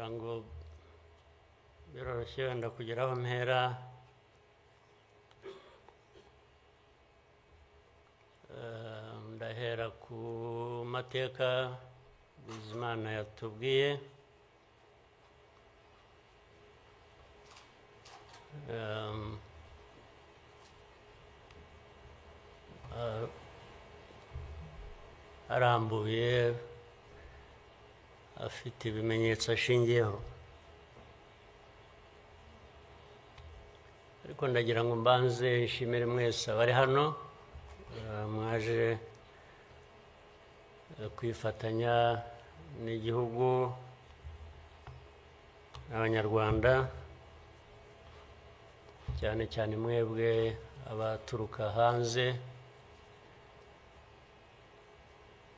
ngira ngo biroroshye wenda kugira aho mpera. Ndahera ku mateka Bizimana yatubwiye. Arambuye afite ibimenyetso ashingiyeho, ariko ndagira ngo mbanze nshimire mwese abari hano mwaje kwifatanya n'igihugu n'abanyarwanda, cyane cyane mwebwe abaturuka hanze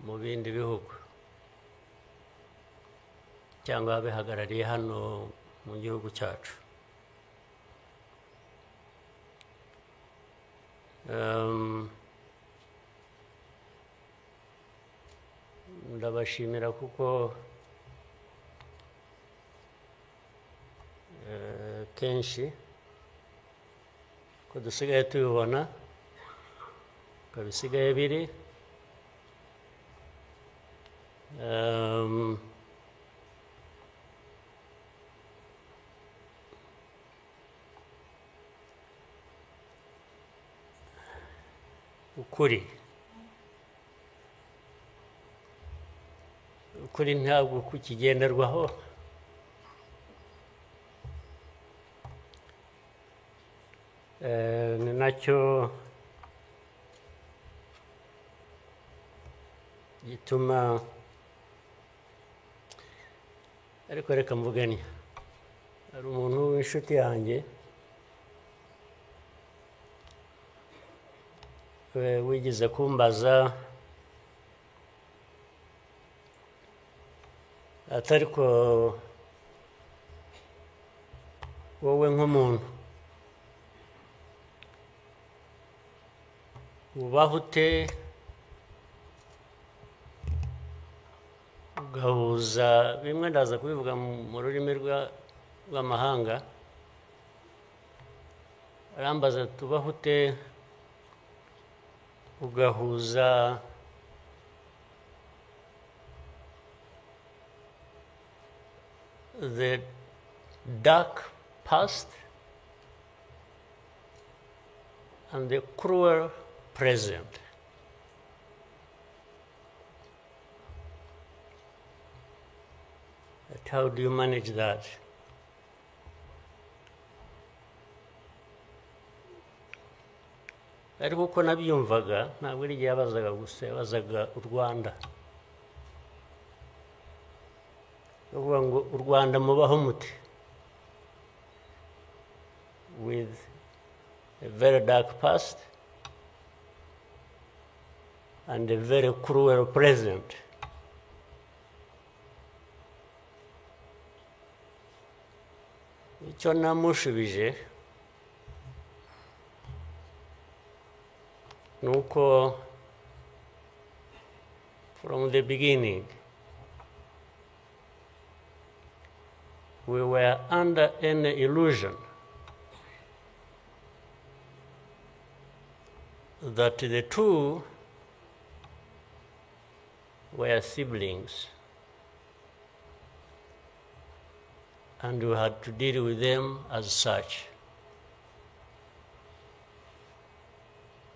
mu bindi bihugu cyangwa abihagarariye hano mu gihugu cyacu. Ndabashimira kuko kenshi ko dusigaye tubibona ko bisigaye biri. ukuri ntabwo kukigenderwaho, ni nacyo gituma, ariko reka mvugane, hari umuntu w'inshuti yanjye wigeze kumbaza atari ko wowe nk'umuntu ubaho ute ugahuza bimwe, ndaza kubivuga mu rurimi rw'amahanga. Arambaza tubaho ute ugahuza the dark past and the cruel present. But how do you manage that? Ariko uko nabyumvaga ntabwo ari igihe yabazaga gusa, yabazaga u Rwanda. Uvuga ngo u Rwanda mubaho muti, with a very dark past and a very cruel present. Icyo namushubije nuko from the beginning we were under an illusion that the two were siblings and we had to deal with them as such.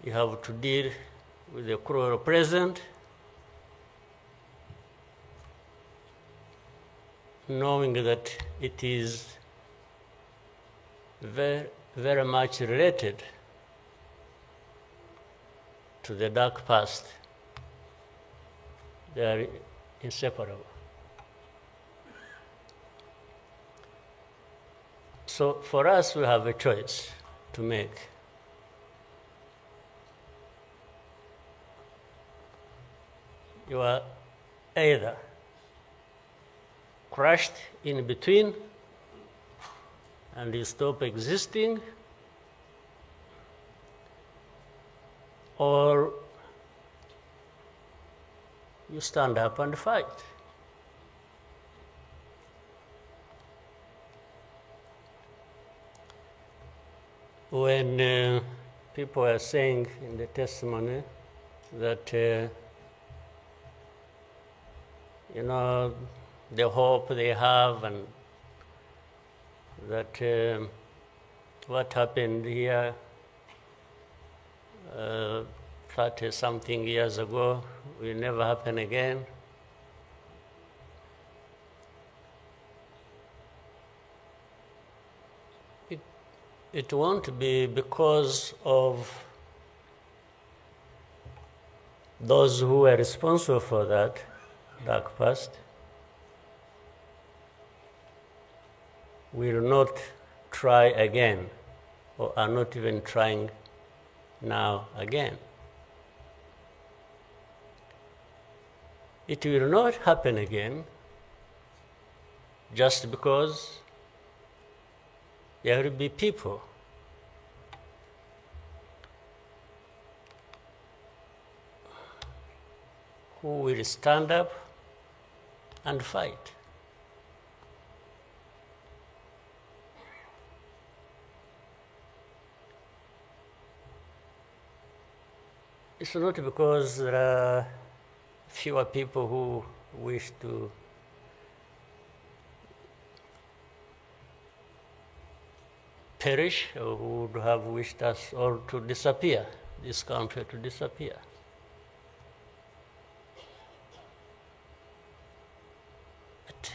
You have to deal with the cruel present, knowing that it is very, very much related to the dark past. They are inseparable. So for us, we have a choice to make. You are either crushed in between and you stop existing, or you stand up and fight. when people are saying in the testimony that, the hope they have and that what happened here 30-something years ago will never happen again. It won't be because of those who were responsible for that dark past. Will not try again, or are not even trying now again. It will not happen again just because there will be people who will stand up and fight. It's not because there are fewer people who wish to perish or who would have wished us all to disappear, this country to disappear. But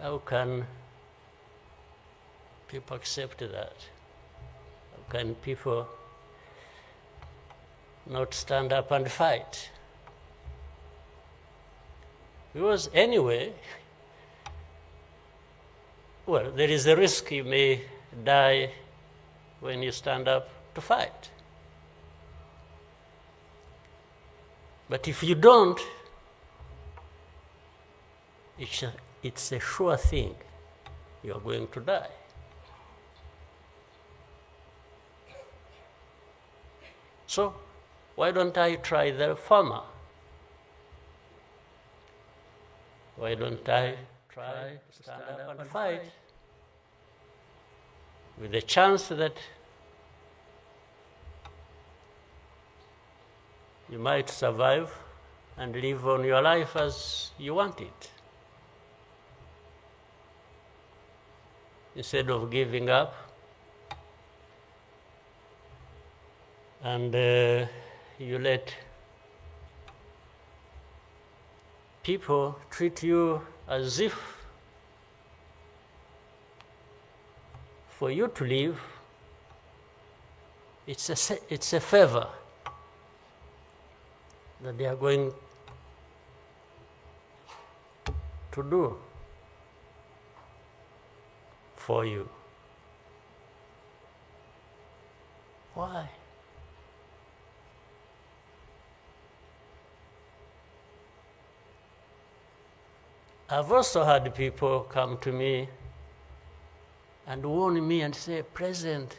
how can people accept that? How can people not stand up and fight? Because anyway, well, there is a risk you may die when you stand up to fight. But if you don't, it's a sure thing you are going to die. So, why don't I try the former? Why don't I try to stand up and fight with the chance that you might survive and live on your life as you want it, instead of giving up and you let people treat you as if for you to live, it's a favor that they are going to do for you. Why? I've also had people come to me and warn me and say, President,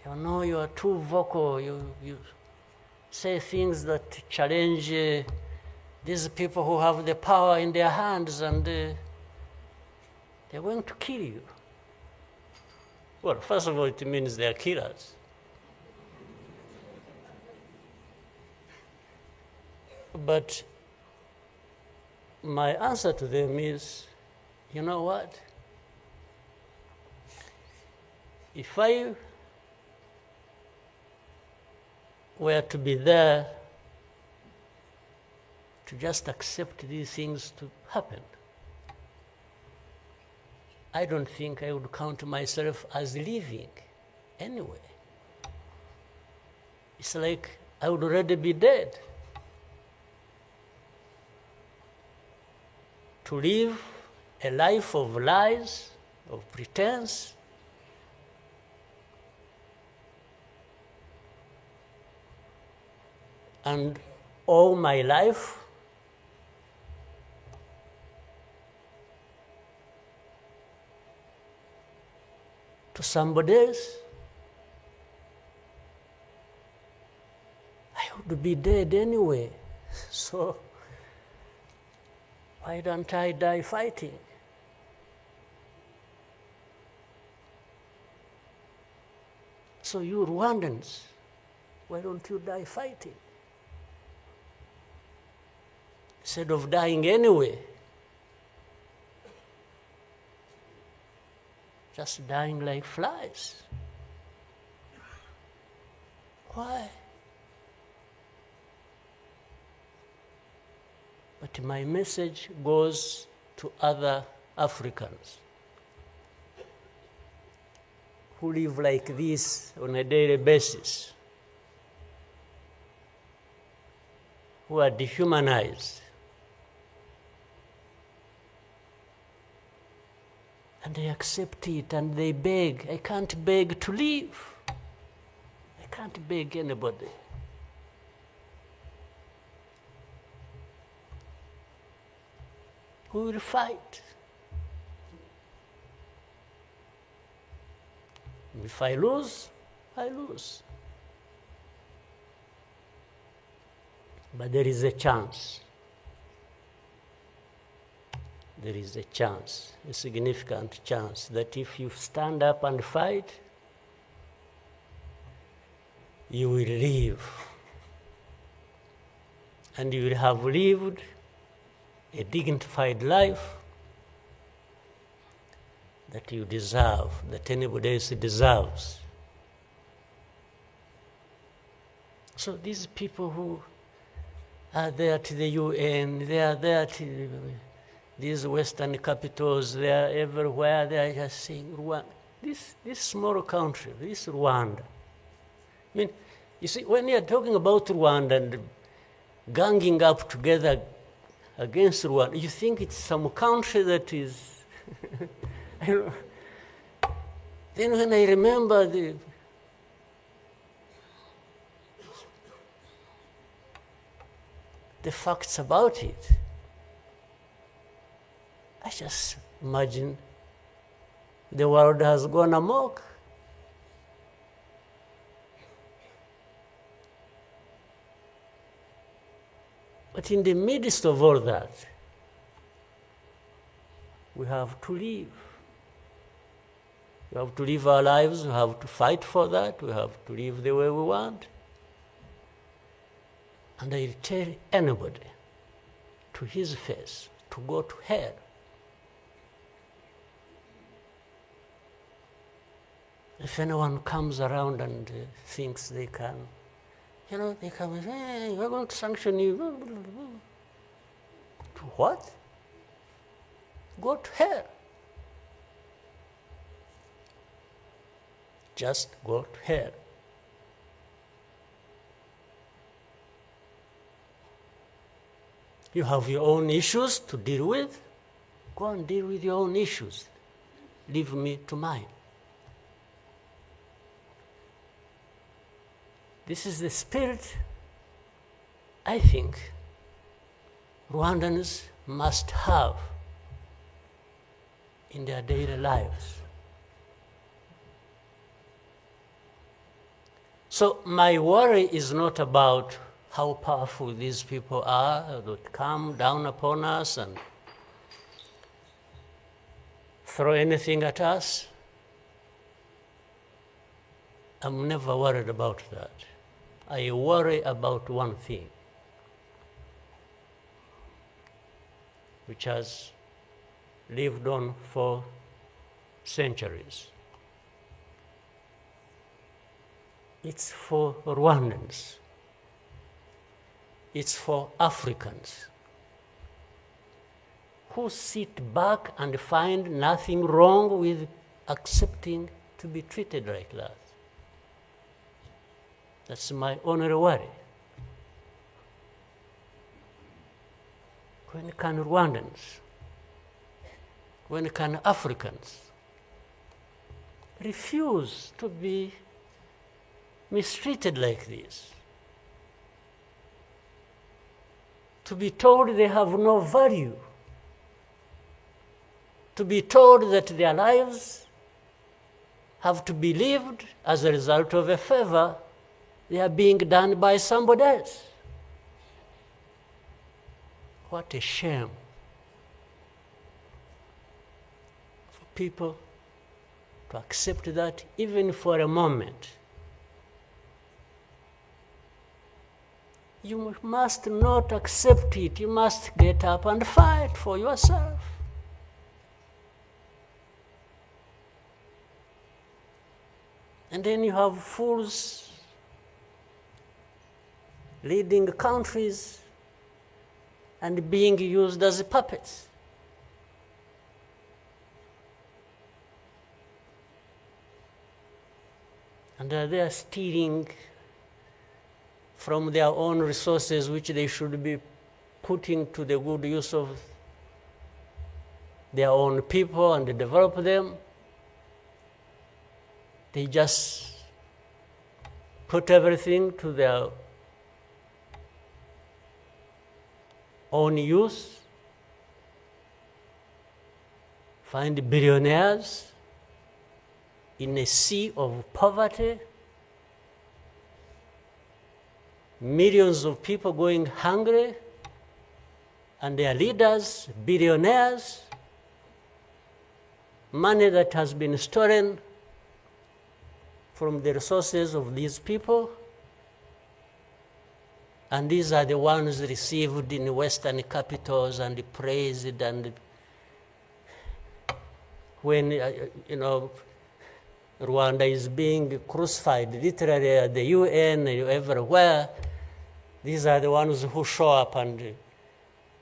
you know you are too vocal, you say things that challenge these people who have the power in their hands and they're going to kill you. Well, first of all, it means they're killers. But my answer to them is, you know what? If I were to be there to just accept these things to happen, I don't think I would count myself as living anyway. It's like I would already be dead. To live a life of lies, of pretense, and all my life to somebody else, I would be dead anyway. So why don't I die fighting? So you Rwandans, why don't you die fighting? Instead of dying anyway, just dying like flies. Why? But my message goes to other Africans who live like this on a daily basis, who are dehumanized. And they accept it and they beg. I can't beg to live. I can't beg anybody. Who will fight? If I lose, I lose. But there is a chance. There is a chance, a significant chance, that if you stand up and fight, you will live. And you will have lived a dignified life that you deserve, that anybody else deserves. So these people who are there to the UN, they are there to these Western capitals, they are everywhere, they are just saying, Rwanda, this small country, this Rwanda. I mean, you see, when you are talking about Rwanda and ganging up together against Rwanda, you think it's some country that is, I don't know. Then when I remember the facts about it, I just imagine the world has gone amok. But in the midst of all that, we have to live. We have to live our lives, we have to fight for that, we have to live the way we want. And I tell anybody to his face to go to hell. If anyone comes around and thinks they can, they come and say, hey, we're going to sanction you. To what? Go to hell. Just go to hell. You have your own issues to deal with. Go and deal with your own issues. Leave me to mine. This is the spirit, I think, Rwandans must have in their daily lives. So my worry is not about how powerful these people are that come down upon us and throw anything at us. I'm never worried about that. I worry about one thing, which has lived on for centuries. It's for Rwandans. It's for Africans who sit back and find nothing wrong with accepting to be treated like that. That's my only worry. When can Rwandans, when can Africans refuse to be mistreated like this? To be told they have no value, to be told that their lives have to be lived as a result of a favor they are being done by somebody else. What a shame for people to accept that even for a moment. You must not accept it. You must get up and fight for yourself. And then you have fools leading countries and being used as puppets. And they are stealing from their own resources, which they should be putting to the good use of their own people and develop them. They just put everything to their own use, find billionaires in a sea of poverty, millions of people going hungry, and their leaders, billionaires, money that has been stolen from the resources of these people, and these are the ones received in Western capitals and praised, and when, Rwanda is being crucified literally at the UN, everywhere, these are the ones who show up and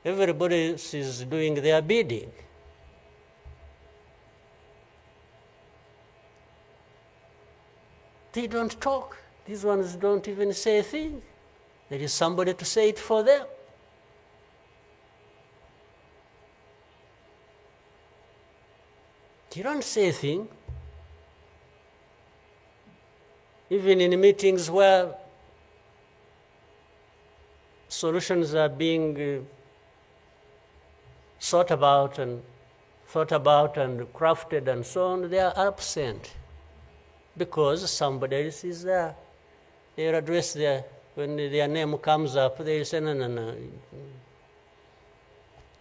everybody is doing their bidding. They don't talk. These ones don't even say a thing. There is somebody to say it for them. You don't say a thing. Even in meetings where solutions are being thought about and crafted and so on, they are absent because somebody else is there. They are addressed there. When their name comes up, they say, no.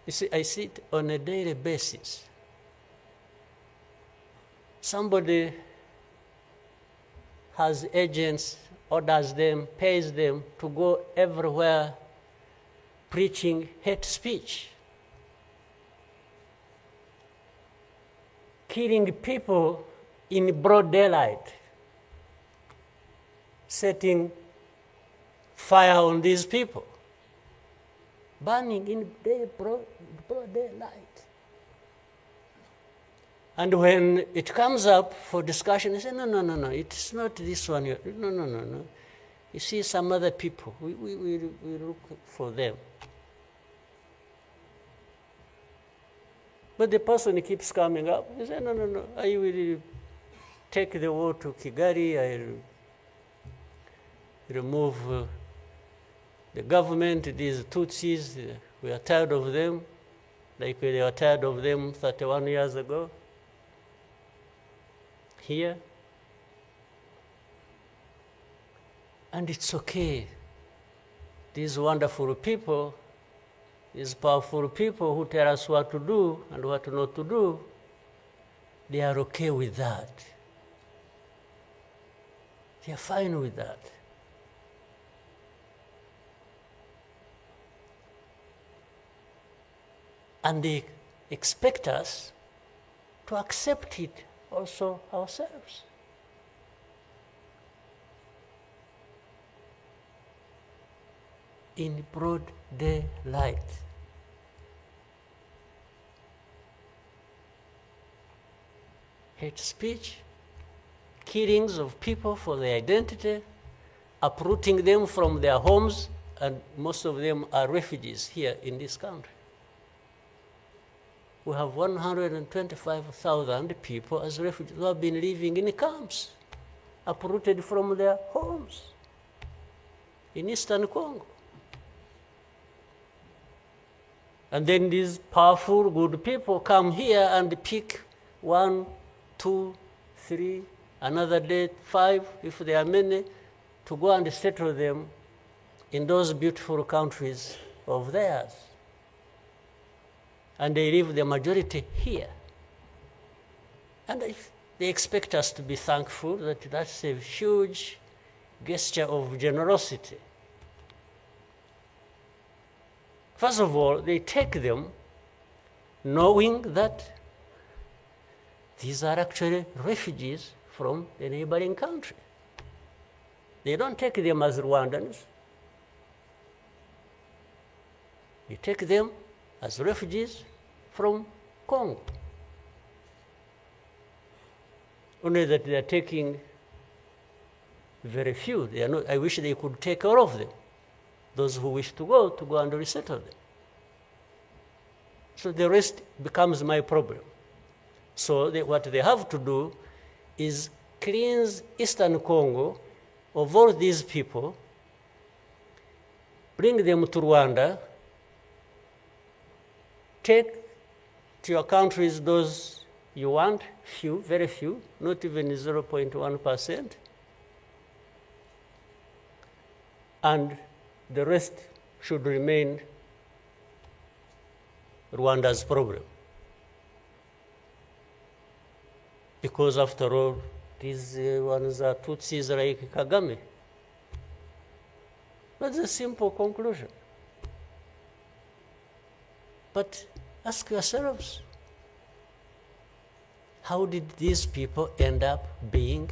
You see, I see it on a daily basis. Somebody has agents, orders them, pays them to go everywhere preaching hate speech, killing people in broad daylight, setting fire on these people, burning in broad daylight. And when it comes up for discussion, they say, no, it's not this one. No. You see some other people, we look for them. But the person keeps coming up. He says, no, I will take the war to Kigali, I will remove the government, these Tutsis, we are tired of them, like they were tired of them 31 years ago. Here. And it's okay. These wonderful people, these powerful people who tell us what to do and what not to do, they are okay with that. They are fine with that. And they expect us to accept it also ourselves. In broad daylight. Hate speech, killings of people for their identity, uprooting them from their homes, and most of them are refugees here in this country. We have 125,000 people as refugees who have been living in camps, uprooted from their homes in Eastern Congo. And then these powerful, good people come here and pick 1, 2, 3, another day 5, if there are many, to go and settle them in those beautiful countries of theirs. And they leave the majority here. And they expect us to be thankful that that's a huge gesture of generosity. First of all, they take them knowing that these are actually refugees from the neighboring country. They don't take them as Rwandans. They take them as refugees from Congo. Only that they are taking very few. They are not, I wish they could take all of them. Those who wish to go and resettle them. So the rest becomes my problem. So what they have to do is cleanse Eastern Congo of all these people, bring them to Rwanda, take to your countries those you want, few, very few, not even 0.1%, and the rest should remain Rwanda's problem. Because after all, these ones are Tutsis like Kagame. That's a simple conclusion. But ask yourselves, how did these people end up being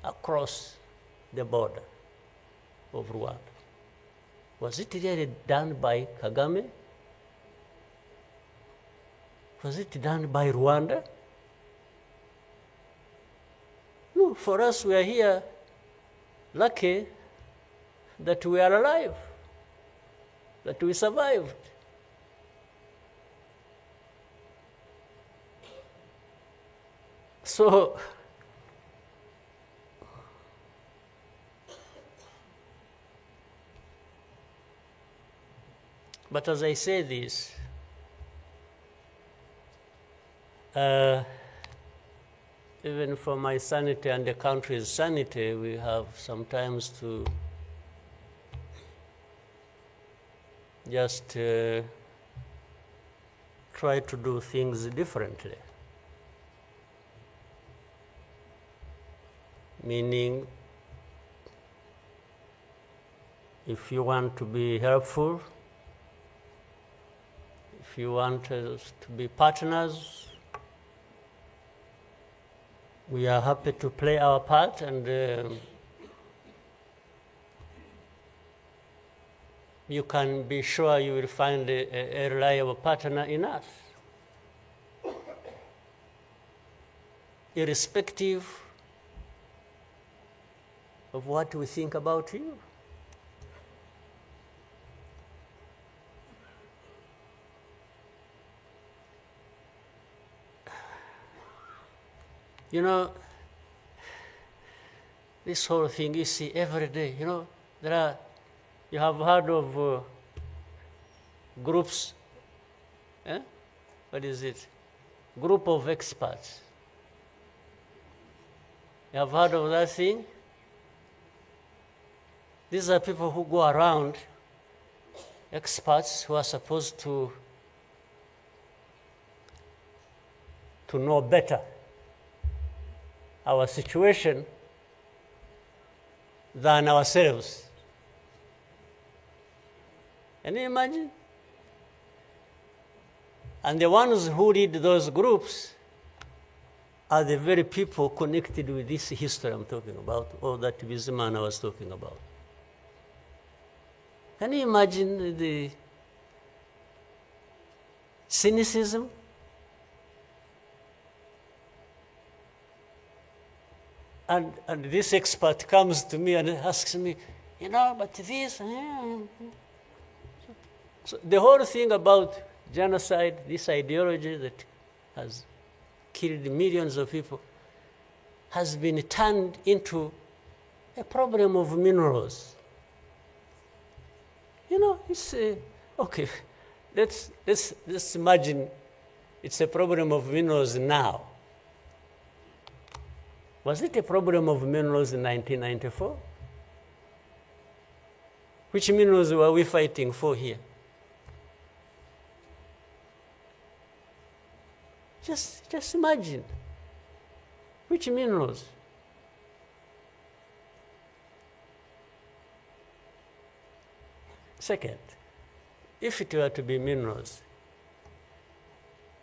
across the border of Rwanda? Was it really done by Kagame? Was it done by Rwanda? No, for us, we are here lucky that we are alive, that we survived. So, but as I say this, even for my sanity and the country's sanity, we have sometimes to just try to do things differently. Meaning, if you want to be helpful, if you want us to be partners, we are happy to play our part, and you can be sure you will find a reliable partner in us, irrespective of what we think about you. You know, this whole thing you see every day, you know, you have heard of groups, what is it? Group of experts. You have heard of that thing? These are people who go around, experts who are supposed to know better our situation than ourselves. Can you imagine? And the ones who lead those groups are the very people connected with this history I'm talking about, or that Bizimana was talking about. Can you imagine the cynicism? And this expert comes to me and asks me, you know, but this. So the whole thing about genocide, this ideology that has killed millions of people, has been turned into a problem of minerals. You know, it's okay. Let's imagine it's a problem of minerals now. Was it a problem of minerals in 1994? Which minerals were we fighting for here? Just imagine. Which minerals? Second, if it were to be minerals,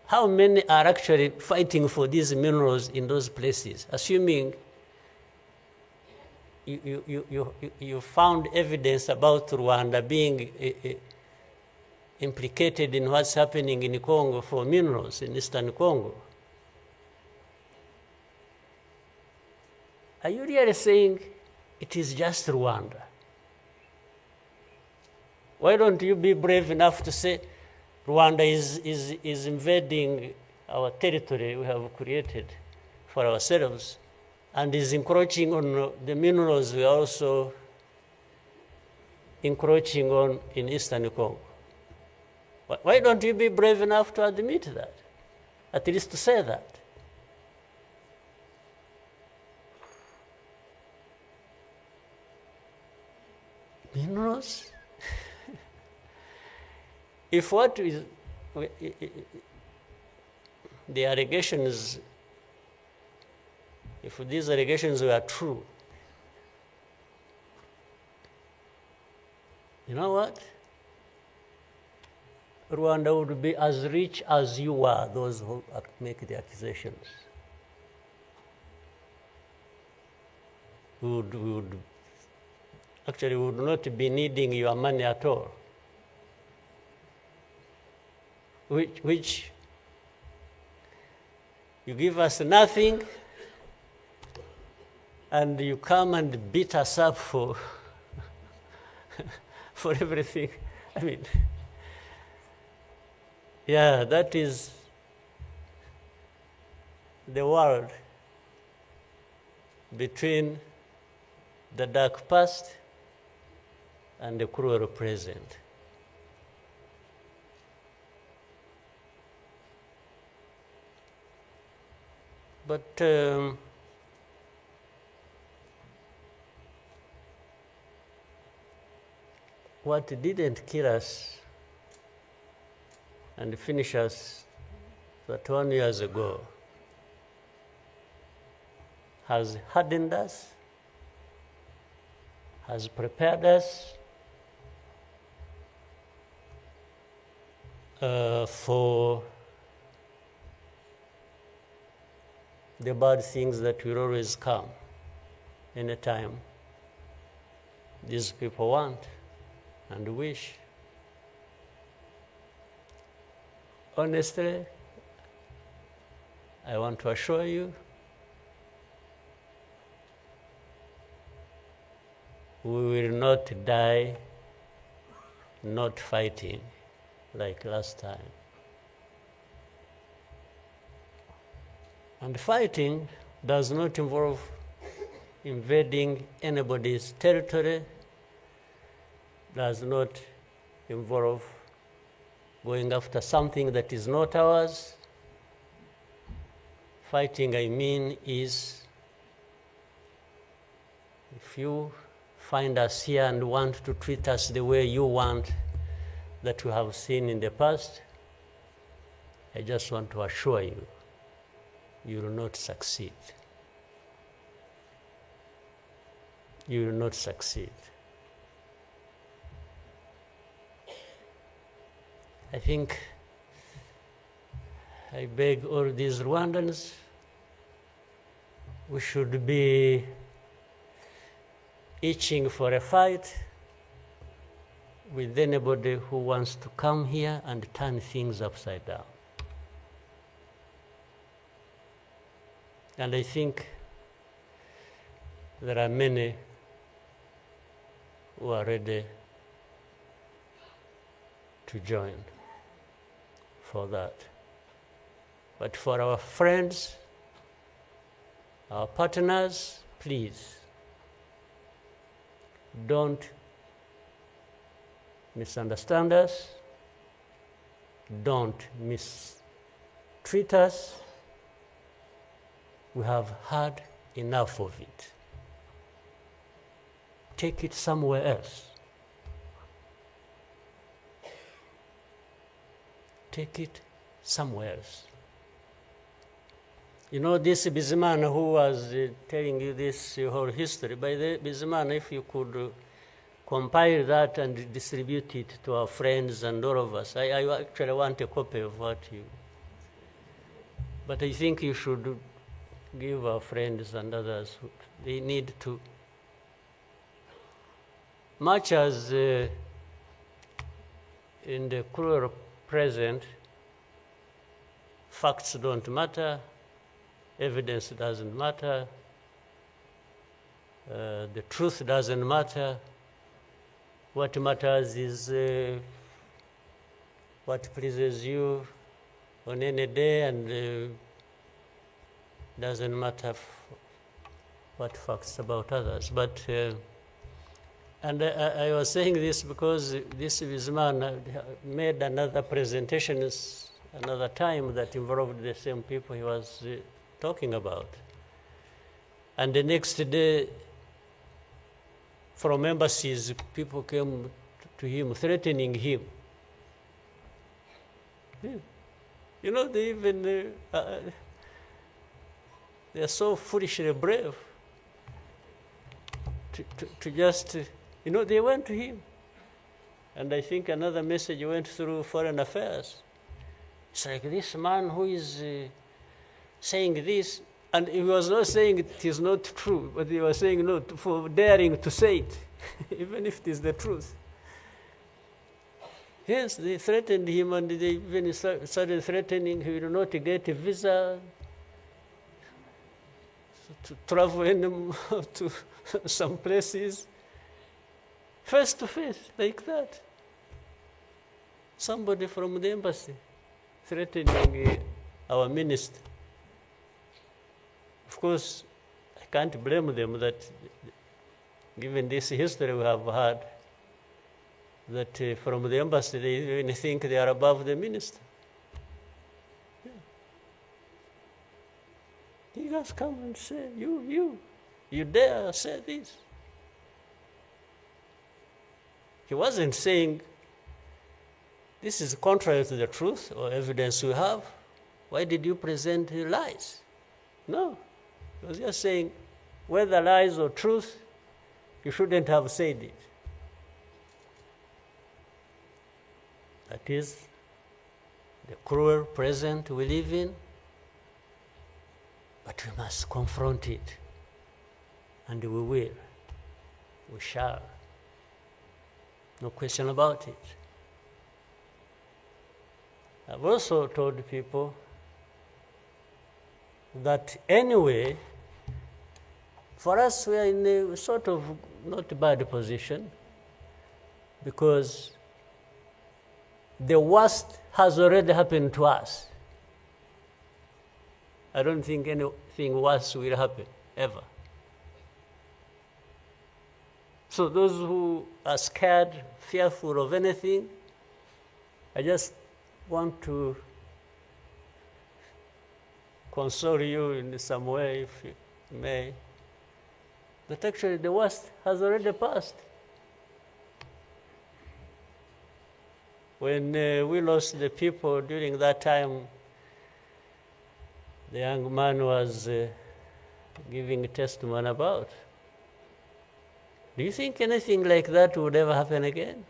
how many are actually fighting for these minerals in those places, assuming you found evidence about Rwanda being implicated in what's happening in Congo for minerals in Eastern Congo? Are you really saying it is just Rwanda? Why don't you be brave enough to say Rwanda is invading our territory we have created for ourselves and is encroaching on the minerals we are also encroaching on in Eastern Congo? Why don't you be brave enough to admit that? At least to say that. Minerals? If what is the allegations, if these allegations were true, you know what? Rwanda would be as rich as you are, those who make the accusations. We would not be needing your money at all. Which you give us nothing and you come and beat us up for for everything. I mean, yeah, that is the world between the dark past and the cruel present. But what didn't kill us and finish us 21 years ago has hardened us, has prepared us for the bad things that will always come anytime these people want and wish. Honestly, I want to assure you, we will not die not fighting like last time. And fighting does not involve invading anybody's territory, does not involve going after something that is not ours. Fighting, I mean, is if you find us here and want to treat us the way you want that we have seen in the past, I just want to assure you, you will not succeed. You will not succeed. I think I beg all these Rwandans, we should be itching for a fight with anybody who wants to come here and turn things upside down. And I think there are many who are ready to join for that. But for our friends, our partners, please, don't misunderstand us, don't mistreat us. We have had enough of it. Take it somewhere else. Take it somewhere else. You know, this Bizimana who was telling you this whole history, by the Bizimana, if you could compile that and distribute it to our friends and all of us. I actually want a copy of what you... But I think you should give our friends and others, they need to... Much as in the cruel present, facts don't matter, evidence doesn't matter, the truth doesn't matter. What matters is what pleases you on any day, and doesn't matter what facts about others. But and I was saying this because this man made another presentation another time that involved the same people he was talking about. And the next day, from embassies, people came to him, threatening him. Yeah. You know, they even, they're so foolishly brave to just, you know, they went to him. And I think another message went through Foreign Affairs. It's like this man who is saying this, and he was not saying it is not true, but he was saying no for daring to say it, even if it is the truth. Yes, they threatened him, and they even started threatening he will not get a visa to travel anymore to some places. Face to face, like that. Somebody from the embassy threatening our minister. Of course, I can't blame them that, given this history we have had, that from the embassy they even think they are above the minister. Yeah. He just come and say, you dare say this. He wasn't saying, this is contrary to the truth or evidence we have. Why did you present lies? No. He was just saying, whether lies or truth, you shouldn't have said it. That is the cruel present we live in, but we must confront it. And we will. We shall. No question about it. I've also told people that anyway, for us, we are in a sort of not bad position, because the worst has already happened to us. I don't think anything worse will happen, ever. So those who are scared, fearful of anything, I just want to console you in some way, if you may, that actually the worst has already passed. When we lost the people during that time, the young man was giving testimony about. Do you think anything like that would ever happen again?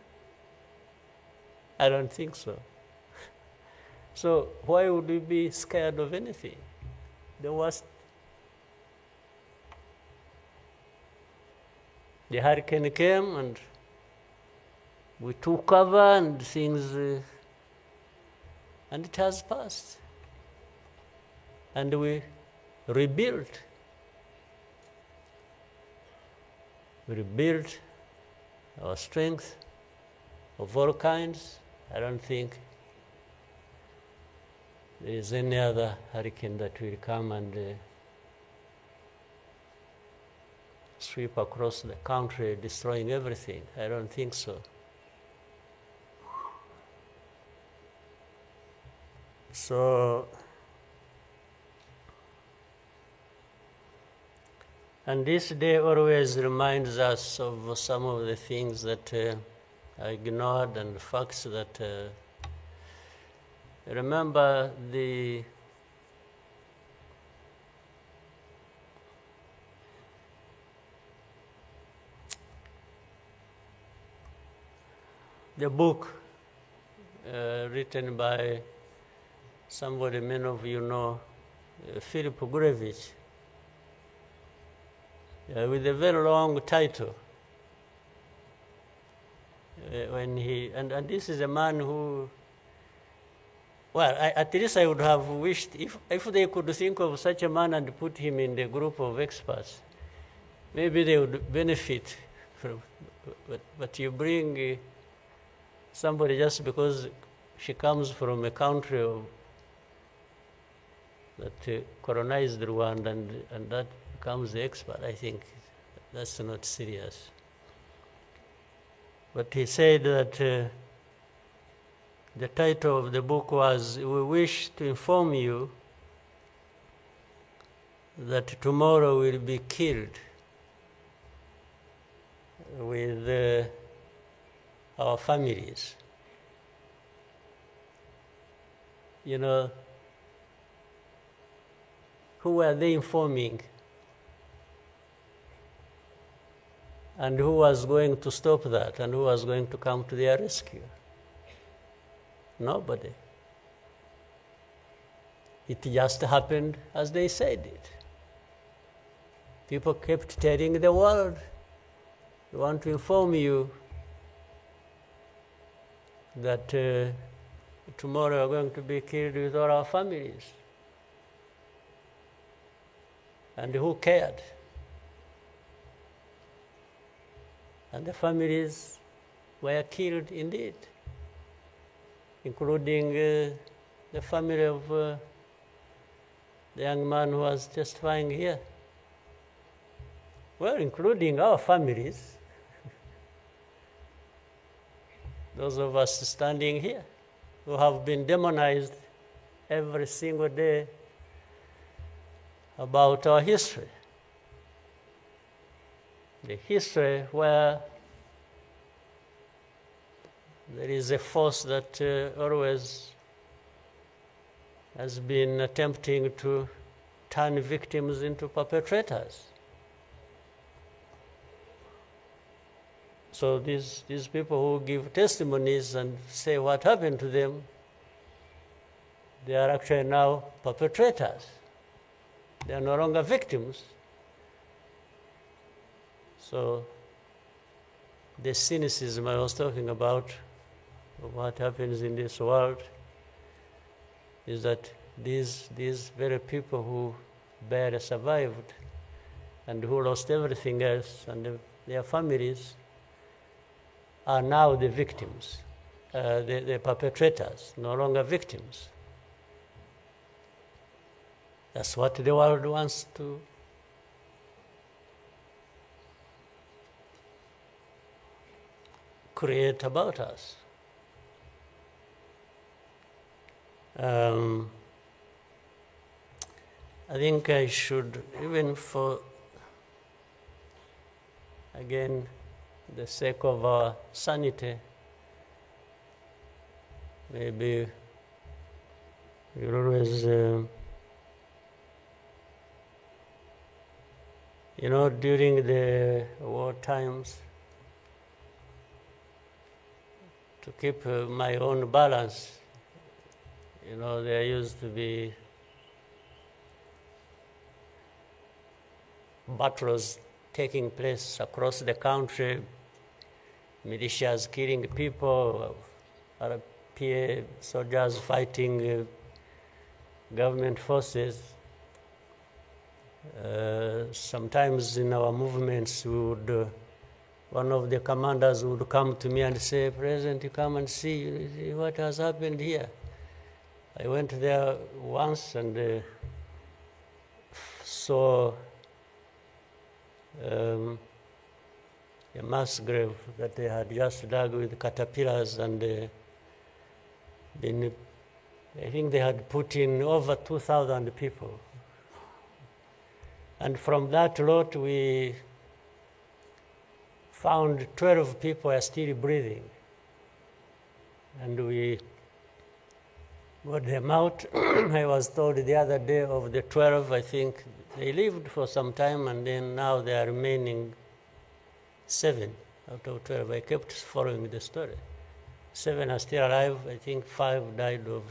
I don't think so. So why would we be scared of anything? The worst. The hurricane came and we took cover and things, and it has passed. And we rebuilt. We rebuilt our strength of all kinds. I don't think there is any other hurricane that will come and sweep across the country, destroying everything. I don't think so. So, and this day always reminds us of some of the things that I ignored and the facts that remember the the book written by somebody many of you know, Philip Gurevich, with a very long title. And this is a man who, well, at least I would have wished if they could think of such a man and put him in the group of experts, maybe they would benefit from. But you bring somebody just because she comes from a country that colonized Rwanda and that becomes the expert. I think that's not serious. But he said that the title of the book was, "We wish to inform you that tomorrow will be killed with our families." You know, who were they informing? And who was going to stop that? And who was going to come to their rescue? Nobody. It just happened as they said it. People kept telling the world, "We want to inform you that tomorrow we're going to be killed with all our families." And who cared? And the families were killed indeed, including the family of the young man who was testifying here. Well, including our families, those of us standing here, who have been demonized every single day about our history. The history where there is a force that always has been attempting to turn victims into perpetrators. So these people who give testimonies and say what happened to them, they are actually now perpetrators. They are no longer victims. So the cynicism I was talking about of what happens in this world is that these very people who barely survived and who lost everything else and their families are now the victims, the perpetrators, no longer victims. That's what the world wants to create about us. I think I should, even for, again, the sake of our sanity, maybe we'll always, during the war times, to keep my own balance, there used to be battles taking place across the country, militias killing people, RPA soldiers fighting government forces. Sometimes in our movements, one of the commanders would come to me and say, "President, you come and see what has happened here." I went there once and saw a mass grave that they had just dug with caterpillars, and I think they had put in over 2,000 people. And from that lot, we found 12 people are still breathing. And we got them out. I was told the other day of the 12, I think they lived for some time, and then now they are remaining 7 out of 12. I kept following the story. 7 are still alive. I think 5 died of...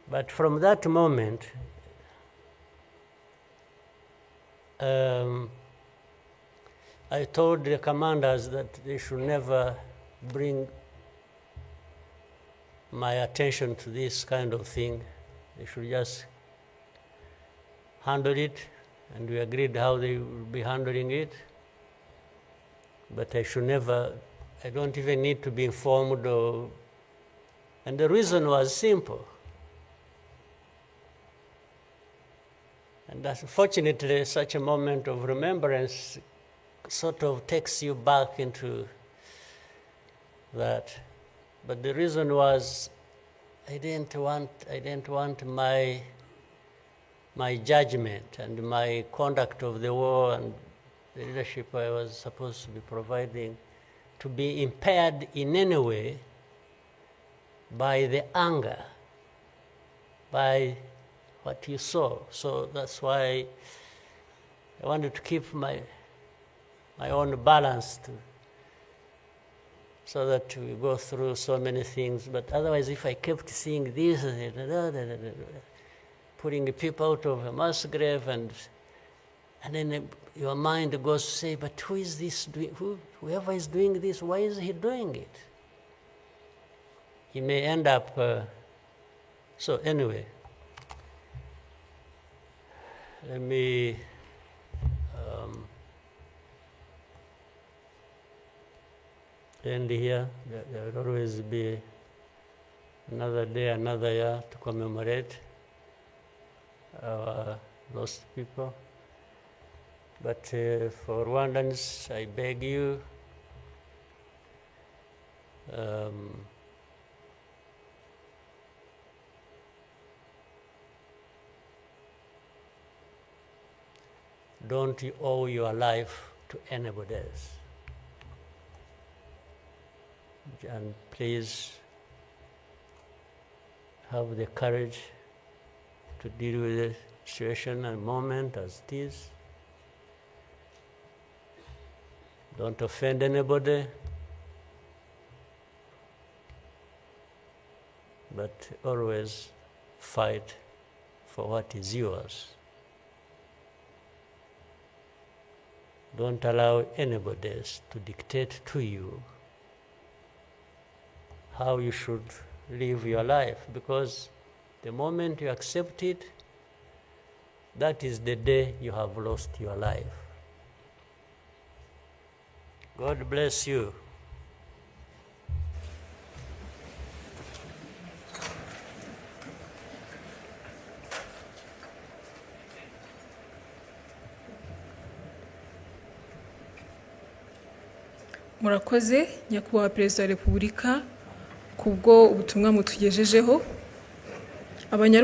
But from that moment, I told the commanders that they should never bring my attention to this kind of thing. They should just handle it, and we agreed how they would be handling it. But I should never, I don't even need to be informed or, and the reason was simple. And unfortunately, such a moment of remembrance sort of takes you back into that. But the reason was I didn't want my judgment and my conduct of the war and the leadership I was supposed to be providing to be impaired in any way by the anger, by what you saw. So that's why I wanted to keep my own balance so that we go through so many things. But otherwise, if I kept seeing this, putting the people out of a mass grave, and then your mind goes to say, but who is this doing? Whoever is doing this, why is he doing it? He may end up... so anyway, let me end here. There will always be another day, another year to commemorate our lost people. But for Rwandans, I beg you, don't you owe your life to anybody else. And please have the courage to deal with the situation and moment as it is. Don't offend anybody, but always fight for what is yours. Don't allow anybody else to dictate to you how you should live your life, because the moment you accept it, that is the day you have lost your life. God bless you. Murakoze nyakubahwa Perezida wa Repubulika kubwo ubutumwa mutugejejeho.